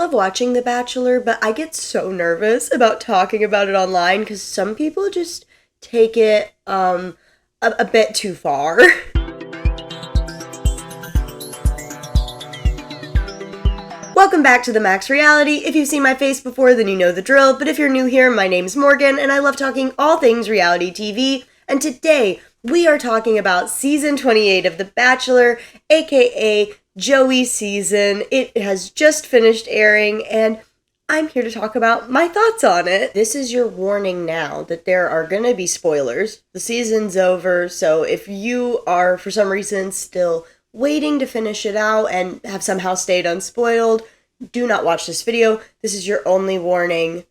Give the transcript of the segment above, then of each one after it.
love watching The Bachelor, but I get so nervous about talking about it online because some people just take it a bit too far. Welcome back to The Max Reality. If you've seen my face before, then you know the drill, but if you're new here, my name's Morgan, and I love talking all things reality TV, and today we are talking about Season 28 of The Bachelor, aka Joey season. It has just finished airing, and I'm here to talk about my thoughts on it. This is your warning now that there are going to be spoilers. The season's over, so if you are, for some reason, still waiting to finish it out and have somehow stayed unspoiled, do not watch this video. This is your only warning.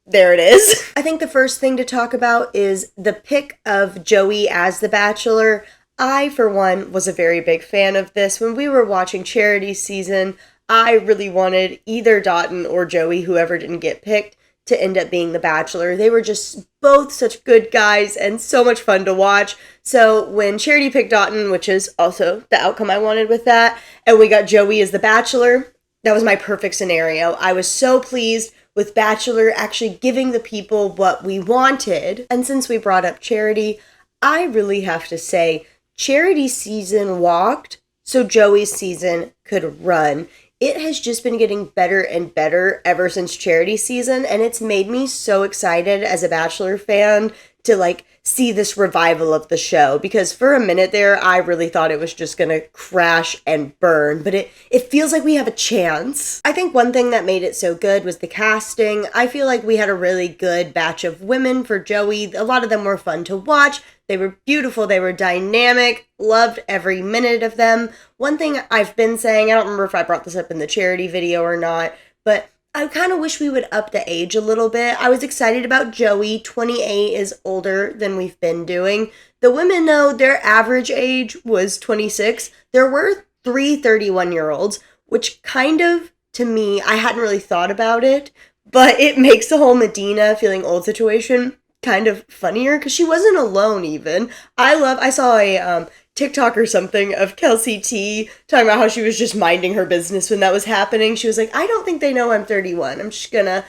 There it is. I think the first thing to talk about is the pick of Joey as the Bachelor. I, for one, was a very big fan of this. When we were watching Charity's season, I really wanted either Dotun or Joey, whoever didn't get picked, to end up being the Bachelor. They were just both such good guys and so much fun to watch. So when Charity picked Dotun, which is also the outcome I wanted with that, and we got Joey as the Bachelor, that was my perfect scenario. I was so pleased with Bachelor actually giving the people what we wanted. And since we brought up Charity, I really have to say, Charity's season walked so Joey's season could run. It has just been getting better and better ever since Charity's season, and it's made me so excited as a Bachelor fan to see this revival of the show, because for a minute there I really thought it was just gonna crash and burn, but it feels like we have a chance. I think one thing that made it so good was the casting. I feel like we had a really good batch of women for Joey. A lot of them were fun to watch. They were beautiful, they were dynamic, loved every minute of them. One thing I've been saying, I don't remember if I brought this up in the Charity video or not, but I kind of wish we would up the age a little bit. I was excited about Joey. 28 is older than we've been doing. The women, though, their average age was 26. There were 3 31-year-olds, which kind of, to me, I hadn't really thought about it, but it makes the whole Medina feeling old situation kind of funnier, because she wasn't alone even. I saw a TikTok or something of Kelsey T talking about how she was just minding her business when that was happening. She was like, I don't think they know I'm 31. I'm just gonna...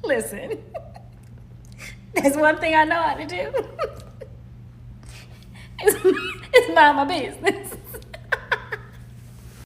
Listen, there's one thing I know how to do. It's mind my business.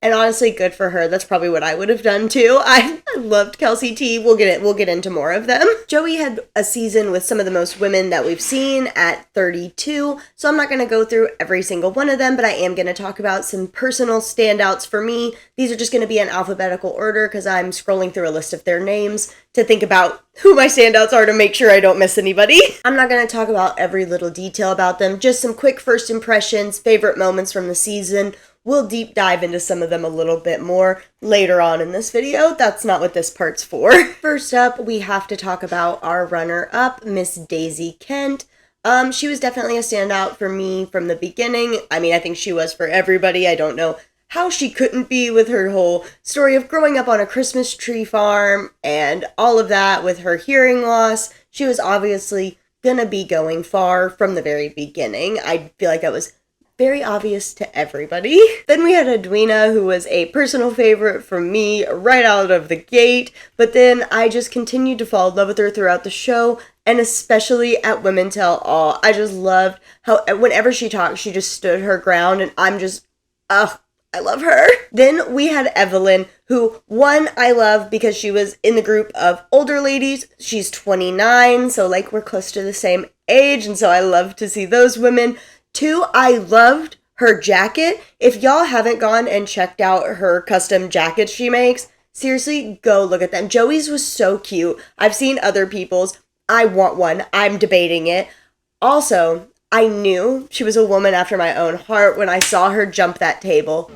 And honestly, good for her. That's probably what I would have done too. I loved Kelsey T. We'll get into more of them. Joey had a season with some of the most women that we've seen at 32, so I'm not going to go through every single one of them, but I am going to talk about some personal standouts for me. These are just going to be in alphabetical order because I'm scrolling through a list of their names to think about who my standouts are to make sure I don't miss anybody. I'm not going to talk about every little detail about them, just some quick first impressions, favorite moments from the season. We'll deep dive into some of them a little bit more later on in this video. That's not what this part's for. First up, we have to talk about our runner-up, Miss Daisy Kent. She was definitely a standout for me from the beginning. I mean, I think she was for everybody. I don't know how she couldn't be with her whole story of growing up on a Christmas tree farm and all of that with her hearing loss. She was obviously gonna be going far from the very beginning. I feel like that was very obvious to everybody. Then we had Edwina, who was a personal favorite for me right out of the gate, but then I just continued to fall in love with her throughout the show, and especially at Women Tell All. I just loved how whenever she talked, she just stood her ground, and I'm just, I love her. Then we had Evelyn, who, one, I love because she was in the group of older ladies. She's 29, so we're close to the same age, and so I love to see those women. 2, I loved her jacket. If y'all haven't gone and checked out her custom jackets she makes, seriously, go look at them. Joey's was so cute. I've seen other people's. I want one. I'm debating it. Also, I knew she was a woman after my own heart when I saw her jump that table.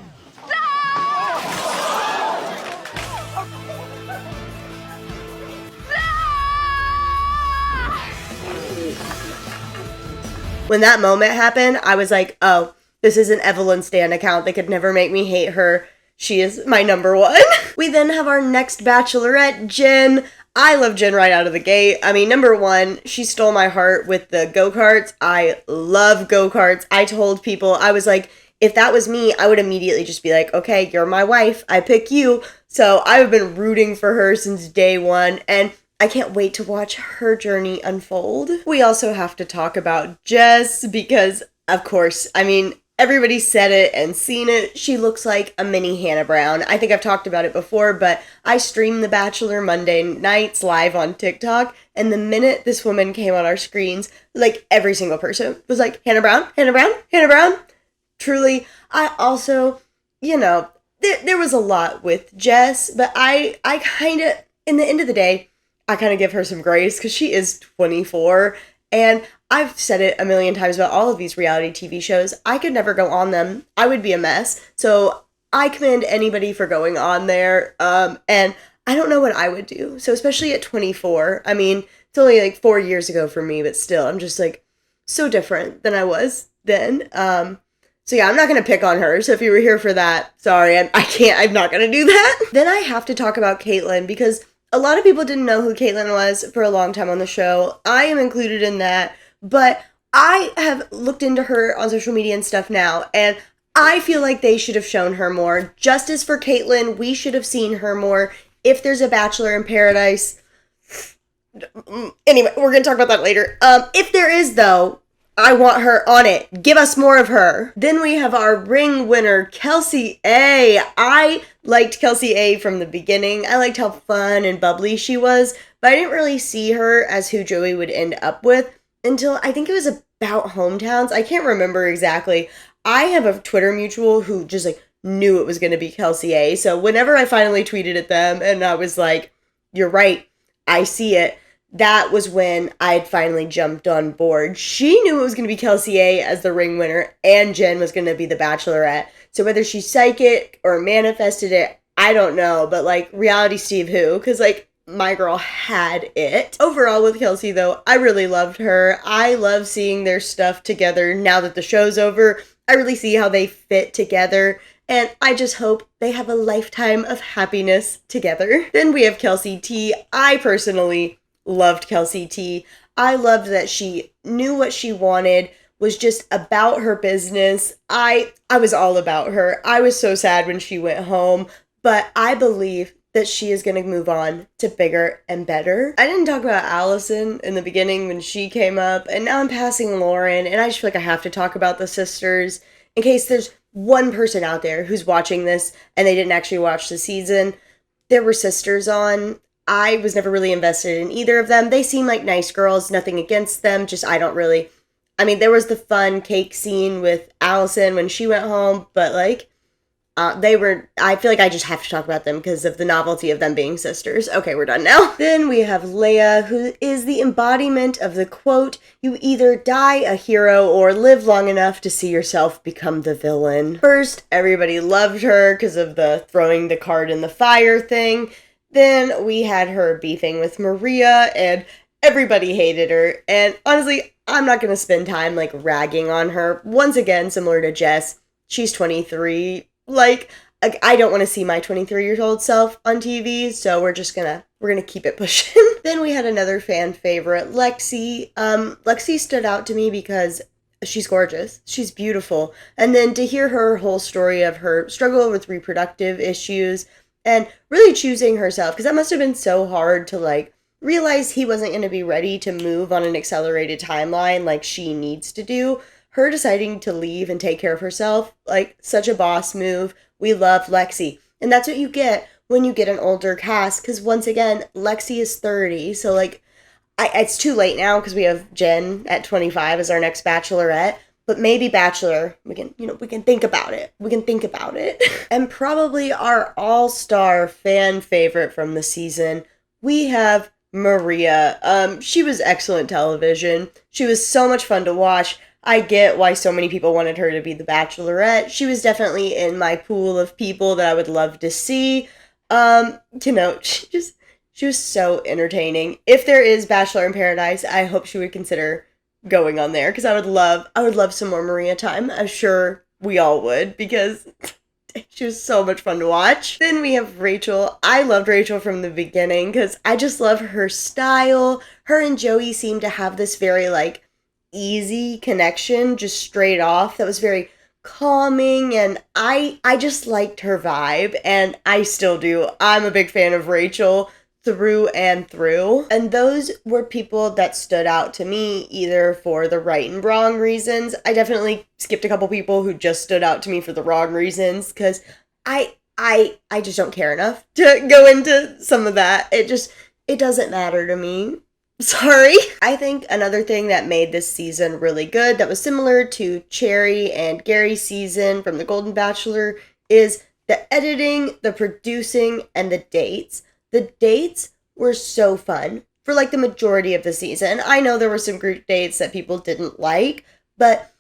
When that moment happened, I was like, oh, this is an Evelyn Stan account. They could never make me hate her. She is my number one. We then have our next bachelorette, Jen. I love Jen right out of the gate. I mean, number one, she stole my heart with the go-karts. I love go-karts. I told people, I was like, if that was me, I would immediately just be like, okay, you're my wife. I pick you. So I've been rooting for her since day one, and I can't wait to watch her journey unfold. We also have to talk about Jess because, of course, I mean, everybody said it and seen it. She looks like a mini Hannah Brown. I think I've talked about it before, but I stream The Bachelor Monday nights live on TikTok, and the minute this woman came on our screens, like every single person was like, Hannah Brown, Hannah Brown, Hannah Brown. Truly, I also, there was a lot with Jess, but I kind of, in the end of the day, I kind of give her some grace because she is 24, and I've said it a million times about all of these reality TV shows. I could never go on them. I would be a mess. So I commend anybody for going on there, and I don't know what I would do. So especially at 24, I mean, it's only like 4 years ago for me, but still, I'm just like so different than I was then. So yeah, I'm not going to pick on her. So if you were here for that, sorry, I'm not going to do that. Then I have to talk about Caitlyn because a lot of people didn't know who Caitlyn was for a long time on the show. I am included in that, but I have looked into her on social media and stuff now, and I feel like they should have shown her more. Justice for Caitlyn, we should have seen her more. If there's a Bachelor in Paradise, anyway, we're going to talk about that later. If there is, though, I want her on it. Give us more of her. Then we have our ring winner, Kelsey A. I liked Kelsey A from the beginning. I liked how fun and bubbly she was, but I didn't really see her as who Joey would end up with until I think it was about hometowns. I can't remember exactly. I have a Twitter mutual who just like knew it was going to be Kelsey A. So whenever I finally tweeted at them and I was like, you're right, I see it. That was when I'd finally jumped on board. She knew it was going to be Kelsey A as the ring winner, and Jen was going to be the Bachelorette. So whether she's psychic or manifested it, I don't know. But like, reality Steve who? Because like, my girl had it. Overall with Kelsey though, I really loved her. I love seeing their stuff together now that the show's over. I really see how they fit together. And I just hope they have a lifetime of happiness together. Then we have Kelsey T. I personally loved Kelsey T. I loved that she knew what she wanted, was just about her business. I was all about her. I was so sad when she went home, but I believe that she is going to move on to bigger and better. I didn't talk about Allison in the beginning when she came up, and now I'm passing Lauren, and I just feel like I have to talk about the sisters in case there's one person out there who's watching this and they didn't actually watch the season. There were sisters on. I was never really invested in either of them. They seem like nice girls, nothing against them, just there was the fun cake scene with Allison when she went home, but like, I feel like I just have to talk about them because of the novelty of them being sisters. Okay, we're done now. Then we have Leia, who is the embodiment of the quote, you either die a hero or live long enough to see yourself become the villain. First, everybody loved her because of the throwing the card in the fire thing. Then we had her beefing with Maria, and everybody hated her. And honestly, I'm not going to spend time, like, ragging on her. Once again, similar to Jess, she's 23. Like, I don't want to see my 23-year-old self on TV, so we're gonna keep it pushing. Then we had another fan favorite, Lexi. Lexi stood out to me because she's gorgeous. She's beautiful. And then to hear her whole story of her struggle with reproductive issues, and really choosing herself, because that must have been so hard to, like, realize he wasn't going to be ready to move on an accelerated timeline like she needs to do. Her deciding to leave and take care of herself, like, such a boss move. We love Lexi. And that's what you get when you get an older cast, because once again, Lexi is 30, so, like, it's too late now, because we have Jen at 25 as our next Bachelorette. But maybe Bachelor, we can think about it. We can think about it. And probably our all-star fan favorite from the season, we have Maria. She was excellent television. She was so much fun to watch. I get why so many people wanted her to be the Bachelorette. She was definitely in my pool of people that I would love to see. She was so entertaining. If there is Bachelor in Paradise, I hope she would consider going on there, because I would love some more Maria time. I'm sure we all would, because she was so much fun to watch. Then we have Rachel. I loved Rachel from the beginning because I just love her style. Her and Joey seemed to have this very, like, easy connection just straight off that was very calming, and I just liked her vibe, and I still do. I'm a big fan of Rachel through and through. And those were people that stood out to me either for the right and wrong reasons. I definitely skipped a couple people who just stood out to me for the wrong reasons, because I just don't care enough to go into some of that. It doesn't matter to me. Sorry. I think another thing that made this season really good, that was similar to Cherry and Gary's season from The Golden Bachelor, is the editing, the producing, and the dates. The dates were so fun for like the majority of the season. I know there were some group dates that people didn't like, but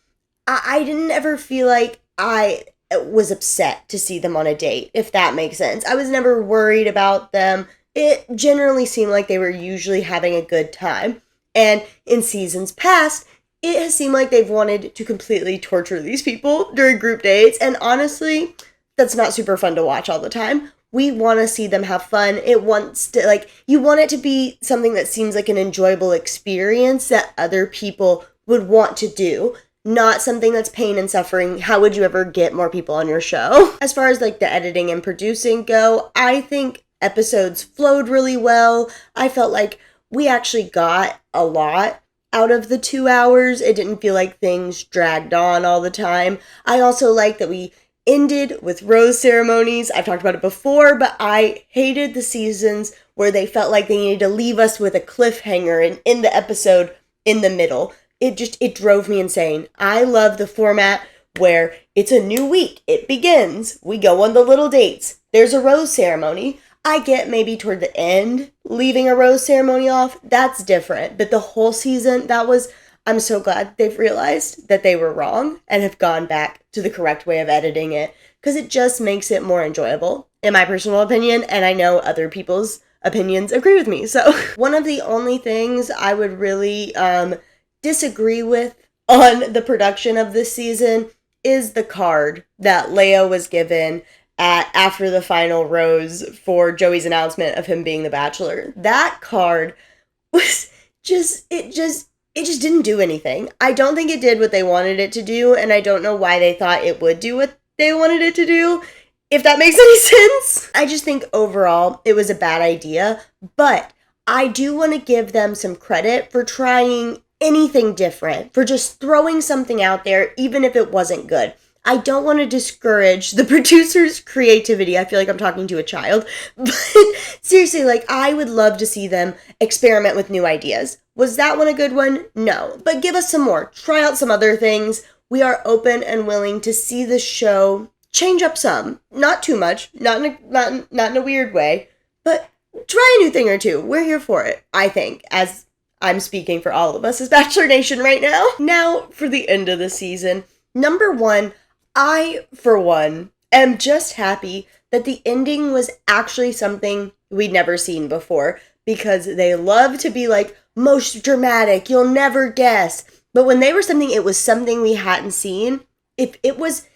I didn't ever feel like I was upset to see them on a date, if that makes sense. I was never worried about them. It generally seemed like they were usually having a good time. And in seasons past, it has seemed like they've wanted to completely torture these people during group dates. And honestly, that's not super fun to watch all the time. We want to see them have fun. You want it to be something that seems like an enjoyable experience that other people would want to do, not something that's pain and suffering. How would you ever get more people on your show? As far as like the editing and producing go, I think episodes flowed really well. I felt like we actually got a lot out of the 2 hours. It didn't feel like things dragged on all the time. I also like that we ended with rose ceremonies. I've talked about it before, but I hated the seasons where they felt like they needed to leave us with a cliffhanger and end the episode in the middle. It drove me insane. I love the format where it's a new week. It begins. We go on the little dates. There's a rose ceremony. I get maybe toward the end leaving a rose ceremony off. That's different. But the whole season, I'm so glad they've realized that they were wrong and have gone back to the correct way of editing it, because it just makes it more enjoyable, in my personal opinion, and I know other people's opinions agree with me. So one of the only things I would really disagree with on the production of this season is the card that Leo was given after the final rose for Joey's announcement of him being the Bachelor. That card was it just didn't do anything. I don't think it did what they wanted it to do, and I don't know why they thought it would do what they wanted it to do, if that makes any sense. I just think overall it was a bad idea, but I do want to give them some credit for trying anything different, for just throwing something out there, even if it wasn't good. I don't want to discourage the producer's creativity. I feel like I'm talking to a child. But seriously, like, I would love to see them experiment with new ideas. Was that one a good one? No. But give us some more. Try out some other things. We are open and willing to see the show change up some. Not too much. Not in a weird way. But try a new thing or two. We're here for it, I think, as I'm speaking for all of us as Bachelor Nation right now. Now, for the end of the season. Number one, I, for one, am just happy that the ending was actually something we'd never seen before, because they love to be like, most dramatic, you'll never guess. But when they were something, it was something we hadn't seen. If it was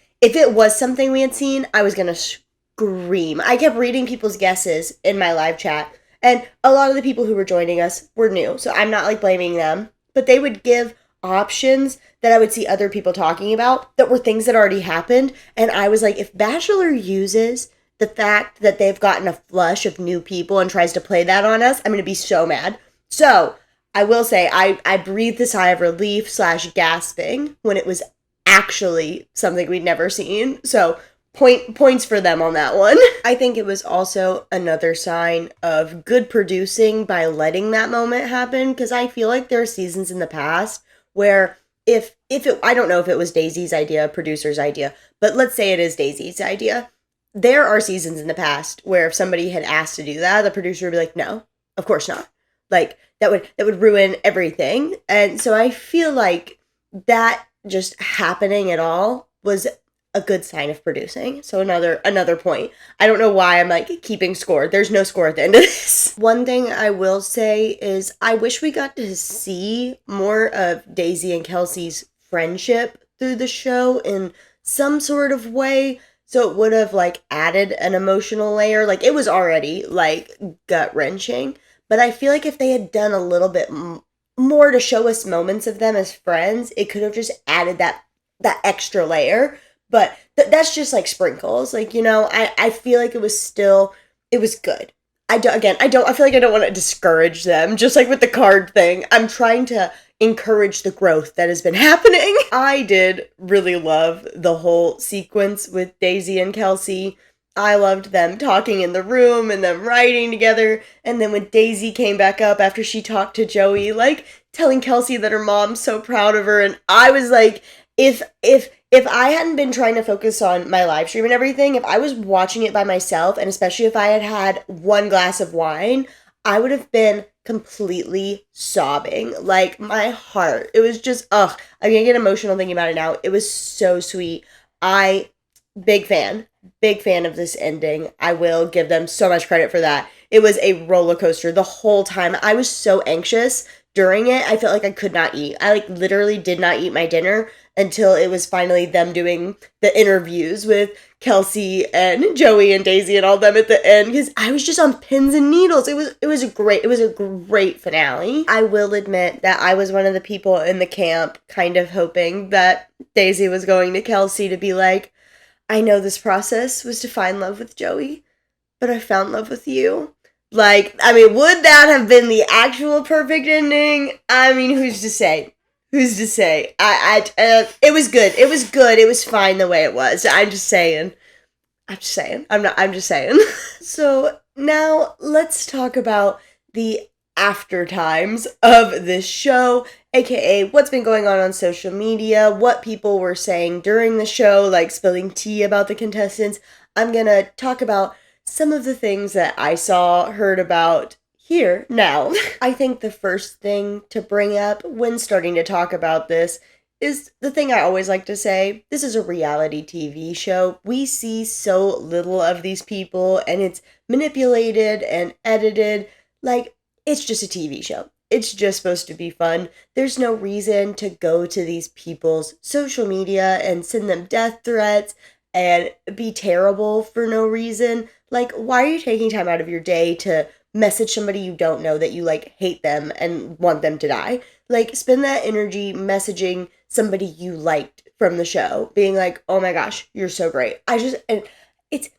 something we had seen, I was gonna scream. I kept reading people's guesses in my live chat, and a lot of the people who were joining us were new, so I'm not like blaming them, but they would give options that I would see other people talking about that were things that already happened. And I was like, if Bachelor uses the fact that they've gotten a flush of new people and tries to play that on us, I'm going to be so mad. So I will say I breathed a sigh of relief / gasping when it was actually something we'd never seen. So points for them on that one. I think it was also another sign of good producing by letting that moment happen, because I feel like there are seasons in the past where if I don't know if it was Daisy's idea, producer's idea, but let's say it is Daisy's idea. There are seasons in the past where if somebody had asked to do that, the producer would be like, no, of course not. Like, that would ruin everything. And so I feel like that just happening at all was a good sign of producing. So another point. I don't know why I'm like keeping score. There's no score at the end of this. One thing I will say is I wish we got to see more of Daisy and Kelsey's friendship through the show in some sort of way. So it would have like added an emotional layer. Like, it was already like gut-wrenching, but I feel like if they had done a little bit more to show us moments of them as friends, it could have just added that extra layer. But that's just like sprinkles. Like, I feel like it was good. I feel like I don't want to discourage them, just like with the card thing. I'm trying to encourage the growth that has been happening. I did really love the whole sequence with Daisy and Kelsey. I loved them talking in the room and them writing together. And then when Daisy came back up after she talked to Joey, like telling Kelsey that her mom's so proud of her. And I was like, if I hadn't been trying to focus on my live stream and everything, if I was watching it by myself, and especially if I had had one glass of wine, I would have been completely sobbing. Like, my heart. It was just, ugh. I'm gonna get emotional thinking about it now. It was so sweet. Big fan. Big fan of this ending. I will give them so much credit for that. It was a roller coaster the whole time. I was so anxious during it. I felt like I could not eat. I like literally did not eat my dinner until it was finally them doing the interviews with Kelsey and Joey and Daisy and all them at the end, because I was just on pins and needles. It was a great finale. I will admit that I was one of the people in the camp kind of hoping that Daisy was going to Kelsey to be like, I know this process was to find love with Joey, but I found love with you. Like, I mean, would that have been the actual perfect ending? I mean, who's to say? Who's to say? It was good. It was good. It was fine the way it was. I'm just saying. I'm just saying. So now let's talk about the after times of this show, aka what's been going on social media, what people were saying during the show, like spilling tea about the contestants. I'm gonna talk about some of the things that I saw, heard about here now. I think the first thing to bring up when starting to talk about this is the thing I always like to say. This is a reality TV show. We see so little of these people, and it's manipulated and edited. Like, it's just a TV show. It's just supposed to be fun. There's no reason to go to these people's social media and send them death threats and be terrible for no reason. Like, why are you taking time out of your day to message somebody you don't know that you, like, hate them and want them to die? Like, spend that energy messaging somebody you liked from the show, being like, oh my gosh, you're so great. And it's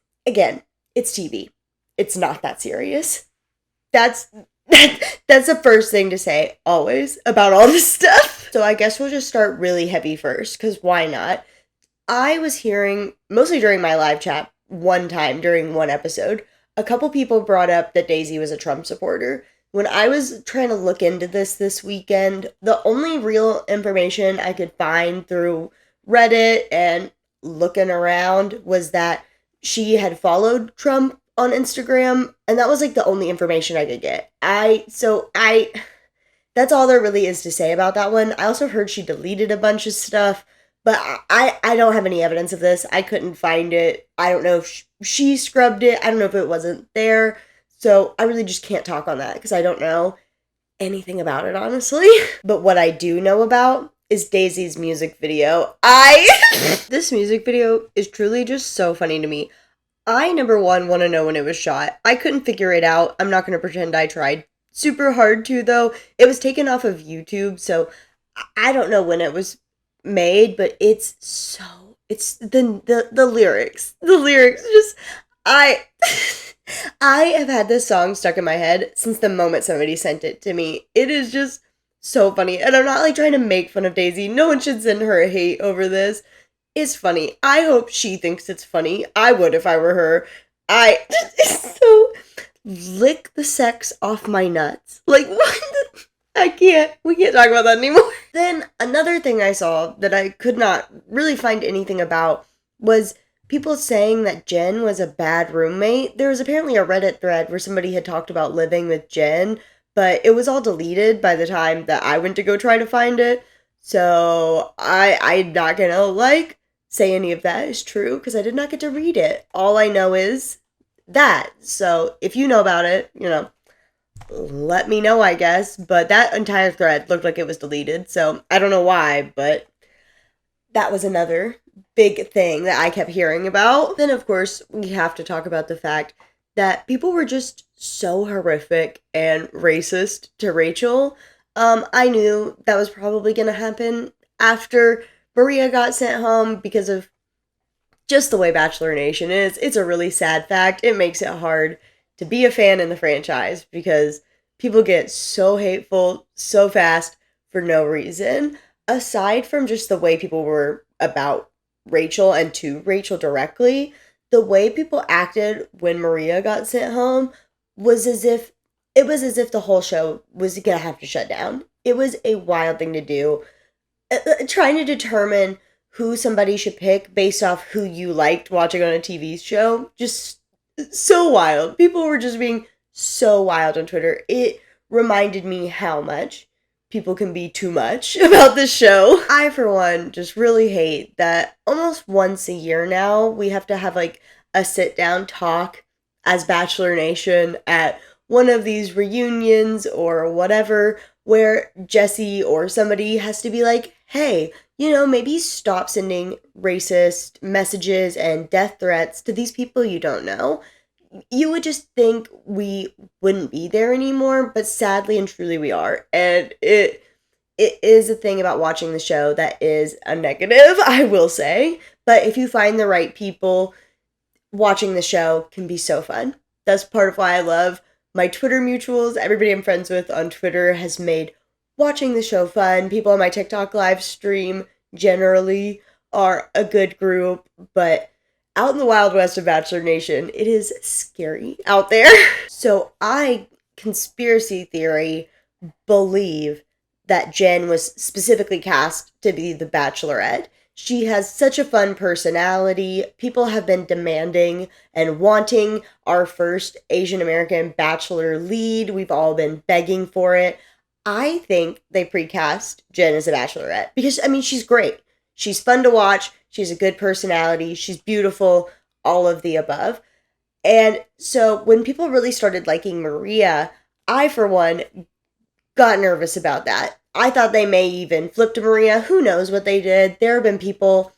TV. It's not that serious. That's the first thing to say always about all this stuff. So I guess we'll just start really heavy first, because why not? I was hearing, mostly during my live chat, one time during one episode, a couple people brought up that Daisy was a Trump supporter. When I was trying to look into this weekend, the only real information I could find through Reddit and looking around was that she had followed Trump on Instagram, and that was like the only information I could get. That's all there really is to say about that one. I also heard she deleted a bunch of stuff, but I don't have any evidence of this. I couldn't find it. I don't know if she scrubbed it. I don't know if it wasn't there. So I really just can't talk on that because I don't know anything about it, honestly. But what I do know about is Daisy's music video. This music video is truly just so funny to me. I, number one, want to know when it was shot. I couldn't figure it out. I'm not going to pretend I tried super hard to, though. It was taken off of YouTube, so I don't know when it was made, but it's the lyrics. The lyrics just, I have had this song stuck in my head since the moment somebody sent it to me. It is just so funny. And I'm not like trying to make fun of Daisy. No one should send her hate over this. It's funny. I hope she thinks it's funny. I would if I were her. So lick the sex off my nuts. Like, what? We can't talk about that anymore. Then another thing I saw that I could not really find anything about was people saying that Jen was a bad roommate. There was apparently a Reddit thread where somebody had talked about living with Jen, but it was all deleted by the time that I went to go try to find it. So I'm not gonna say any of that is true because I did not get to read it. All I know is that. So if you know about it, let me know, I guess. But that entire thread looked like it was deleted, so I don't know why, but that was another big thing that I kept hearing about. Then, of course, we have to talk about the fact that people were just so horrific and racist to Rachel. I knew that was probably going to happen after Maria got sent home because of just the way Bachelor Nation is, it's a really sad fact. It makes it hard to be a fan in the franchise because people get so hateful so fast for no reason. Aside from just the way people were about Rachel and to Rachel directly, the way people acted when Maria got sent home was as if the whole show was gonna have to shut down. It was a wild thing to do. Trying to determine who somebody should pick based off who you liked watching on a TV show, just so wild. People were just being so wild on Twitter. It reminded me how much people can be too much about this show. I, for one, just really hate that almost once a year now, we have to have like a sit-down talk as Bachelor Nation at one of these reunions or whatever, where Jesse or somebody has to be like, hey, maybe stop sending racist messages and death threats to these people you don't know. You would just think we wouldn't be there anymore, but sadly and truly we are. And it is a thing about watching the show that is a negative, I will say. But if you find the right people, watching the show can be so fun. That's part of why I love my Twitter mutuals. Everybody I'm friends with on Twitter has made watching the show fun. People on my TikTok live stream generally are a good group, but out in the Wild West of Bachelor Nation, it is scary out there. So I, conspiracy theory, believe that Jen was specifically cast to be the Bachelorette. She has such a fun personality. People have been demanding and wanting our first Asian American Bachelor lead. We've all been begging for it. I think they precast Jen as a Bachelorette because, she's great. She's fun to watch. She's a good personality. She's beautiful. All of the above. And so when people really started liking Maria, I, for one, got nervous about that. I thought they may even flip to Maria. Who knows what they did? There have been people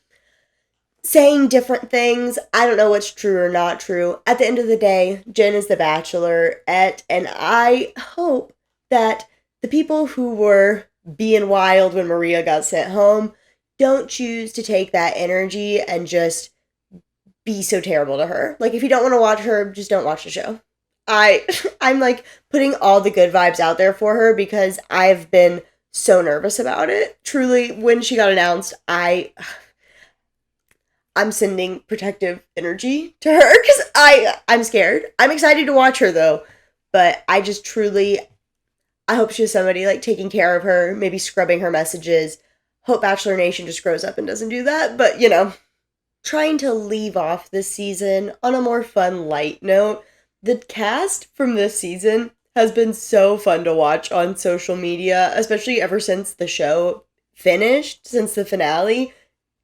saying different things. I don't know what's true or not true. At the end of the day, Jen is the Bachelorette, and I hope that the people who were being wild when Maria got sent home don't choose to take that energy and just be so terrible to her. Like, if you don't want to watch her, just don't watch the show. I'm like putting all the good vibes out there for her because I've been so nervous about it. Truly, when she got announced, I'm sending protective energy to her because I'm scared. I'm excited to watch her though, but I just truly, I hope she has somebody like taking care of her, maybe scrubbing her messages. Hope Bachelor Nation just grows up and doesn't do that, but trying to leave off this season on a more fun, light note. The cast from this season has been so fun to watch on social media, especially ever since the show finished, since the finale.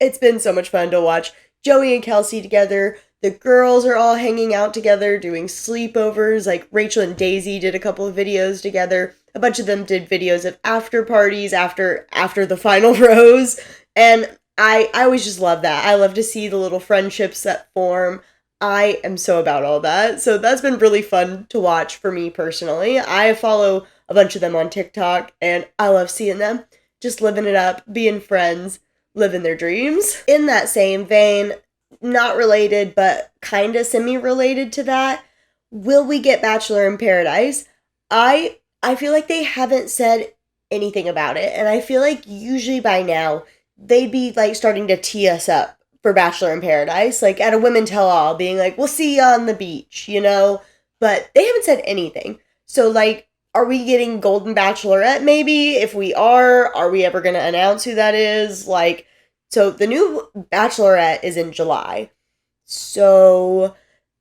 It's been so much fun to watch Joey and Kelsey together. The girls are all hanging out together, doing sleepovers. Like Rachel and Daisy did a couple of videos together. A bunch of them did videos of after parties after the final rose. And I always just love that. I love to see the little friendships that form. I am so about all that. So that's been really fun to watch for me personally. I follow a bunch of them on TikTok and I love seeing them just living it up, being friends, living their dreams. In that same vein, not related, but kind of semi-related to that, will we get Bachelor in Paradise? I feel like they haven't said anything about it. And I feel like usually by now, they'd be like starting to tee us up for Bachelor in Paradise, like at a women tell all, being like, we'll see you on the beach, but they haven't said anything. So like, are we getting Golden Bachelorette maybe? If we are we ever going to announce who that is? Like, so the new Bachelorette is in July. So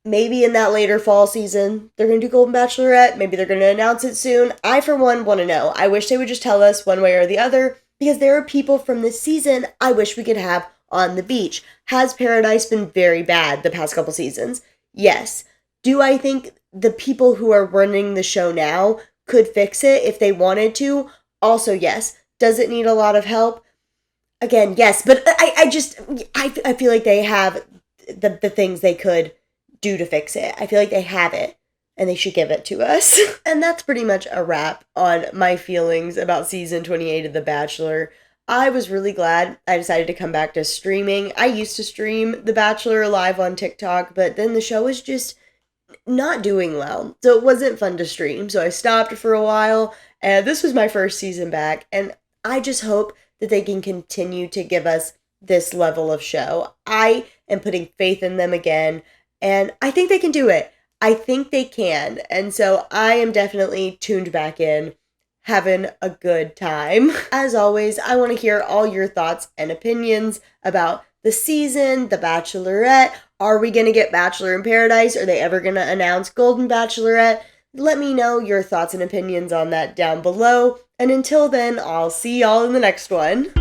maybe in that later fall season, they're going to do Golden Bachelorette. Maybe they're going to announce it soon. I, for one, want to know. I wish they would just tell us one way or the other, because there are people from this season I wish we could have on the beach. Has Paradise been very bad the past couple seasons? Yes. Do I think the people who are running the show now could fix it if they wanted to? Also, yes. Does it need a lot of help? Again, yes. But I feel like they have the things they could do to fix it. I feel like they have it and they should give it to us. And that's pretty much a wrap on my feelings about season 28 of The Bachelor. I was really glad I decided to come back to streaming. I used to stream The Bachelor live on TikTok, but then the show was just not doing well. So it wasn't fun to stream. So I stopped for a while, and this was my first season back, and I just hope that they can continue to give us this level of show. I am putting faith in them again, and I think they can do it. I think they can. And so I am definitely tuned back in, having a good time. As always, I want to hear all your thoughts and opinions about the season, The Bachelorette. Are we going to get Bachelor in Paradise? Are they ever going to announce Golden Bachelorette? Let me know your thoughts and opinions on that down below. And until then, I'll see y'all in the next one.